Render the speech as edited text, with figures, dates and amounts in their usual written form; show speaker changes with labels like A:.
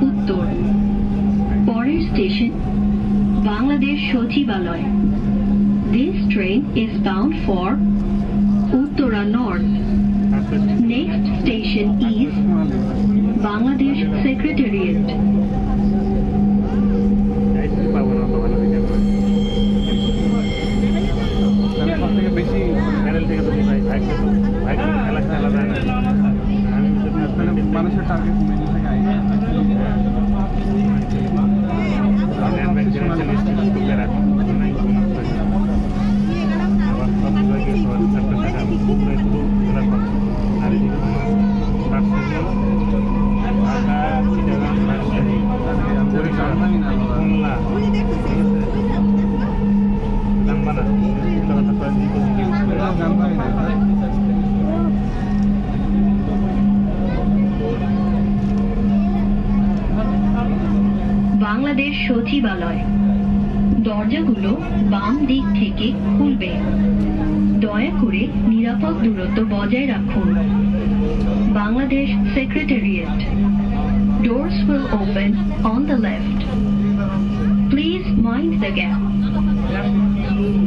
A: উত্তর। পরের স্টেশন বাংলাদেশ সচিবালয়। This train is bound for Uttara North. Next station is Bangladesh Secretariat.
B: মানুষের target menu থেকে
A: বাংলাদেশ সচিবালয়। দরজাগুলো বাম দিক থেকে খুলবে। দয়া করে নিরাপদ দূরত্ব বজায় রাখুন। Bangladesh secretariat. Doors will open on the left. Please mind the gap.